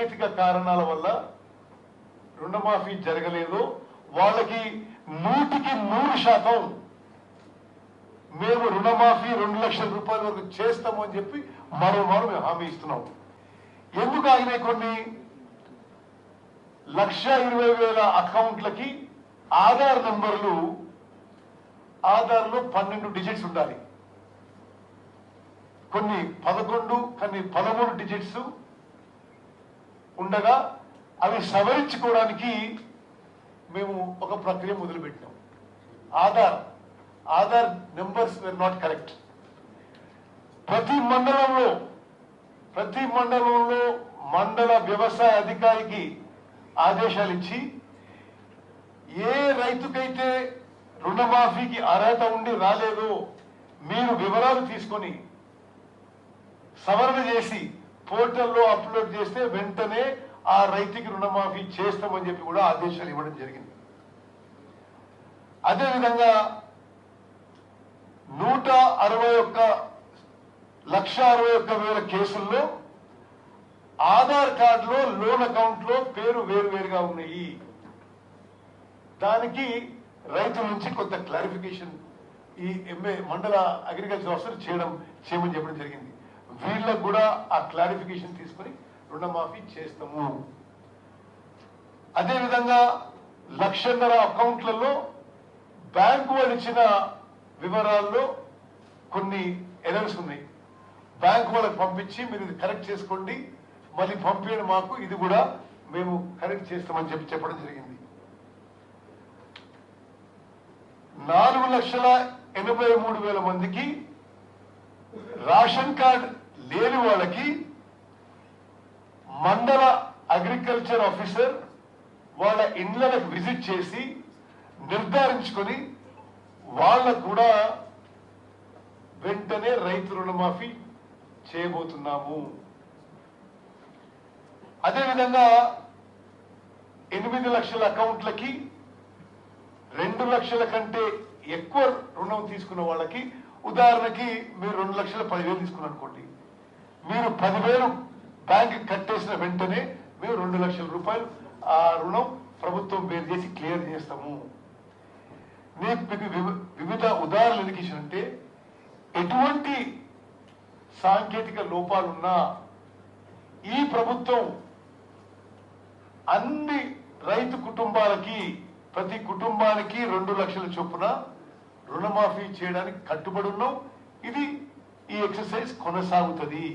సాంకేతిక కారణాల వల్ల రుణమాఫీ జరగలేదు వాళ్ళకి 100% మేము రుణమాఫీ 2 లక్షల రూపాయల వరకు చేస్తాము అని చెప్పి మరోమారు మేము హామీ ఇస్తున్నాం. ఎందుకు ఆగినాయి? కొన్ని 1,20,000 అకౌంట్లకి ఆధార్ నెంబర్లు, ఆధార్లో 12 డిజిట్స్ ఉండాలి, కొన్ని 11 కొన్ని 13 డిజిట్స్ ఉండగా అవి సవరించుకోవడానికి మేము ఒక ప్రక్రియ మొదలుపెట్టినాం. Aadhaar numbers were not correct. ప్రతి మండలంలో మండల వ్యవసాయ అధికారికి ఆదేశాలు ఇచ్చి ఏ రైతుకైతే రుణమాఫీకి అర్హత ఉండి రాలేదో మీరు వివరాలు తీసుకొని సవరణ చేసి పోర్టల్లో అప్లోడ్ చేస్తే వెంటనే ఆ రైతుకి రుణమాఫీ చేస్తామని చెప్పి కూడా ఆదేశాలు ఇవ్వడం జరిగింది. అదేవిధంగా 161,61,000 కేసుల్లో ఆధార్ కార్డులో లోన్ అకౌంట్ లో పేరు వేరువేరుగా ఉన్నాయి. దానికి రైతుల నుంచి కొంత క్లారిఫికేషన్ ఈ మండల అగ్రికల్చర్ ఆఫీసర్ చేయమని చెప్పడం జరిగింది. వీళ్ళకు కూడా ఆ క్లారిఫికేషన్ తీసుకుని రుణమాఫీ చేస్తాము. అదేవిధంగా 1,00,000 అకౌంట్లలో బ్యాంకు వాళ్ళు ఇచ్చిన వివరాల్లో కొన్ని ఎర్రర్స్ ఉన్నాయి. బ్యాంకు వాళ్ళకి పంపించి మీరు ఇది కరెక్ట్ చేసుకోండి, మళ్ళీ పంపించండి మాకు, ఇది కూడా మేము కరెక్ట్ చేస్తామని చెప్పడం జరిగింది. 4,83,000 మందికి రేషన్ కార్డ్ లేని వాళ్ళకి మండల అగ్రికల్చర్ ఆఫీసర్ వాళ్ళ ఇండ్లకు విజిట్ చేసి నిర్ధారించుకొని వాళ్ళకు కూడా వెంటనే రైతు రుణమాఫీ చేయబోతున్నాము. అదేవిధంగా 8 లక్షల అకౌంట్లకి 2 లక్షల కంటే ఎక్కువ రుణం తీసుకున్న వాళ్ళకి, ఉదాహరణకి మీరు 2,10,000 తీసుకున్నారు అనుకోండి, మీరు 10,000 బ్యాంక్ కట్టేసిన వెంటనే మేము 2 లక్షల రూపాయలు ఆ రుణం ప్రభుత్వం పేరు చేసి క్లియర్ చేస్తాము. మీకు వివిధ ఉదాహరణలు ఎందుకు ఇచ్చినంటే, ఎటువంటి సాంకేతిక లోపాలున్నా ఈ ప్రభుత్వం అన్ని రైతు కుటుంబాలకి, ప్రతి కుటుంబానికి 2 లక్షల చొప్పున రుణమాఫీ చేయడానికి కట్టుబడి ఉన్నాం. ఈ ఎక్సర్సైజ్ కొనసాగుతుంది.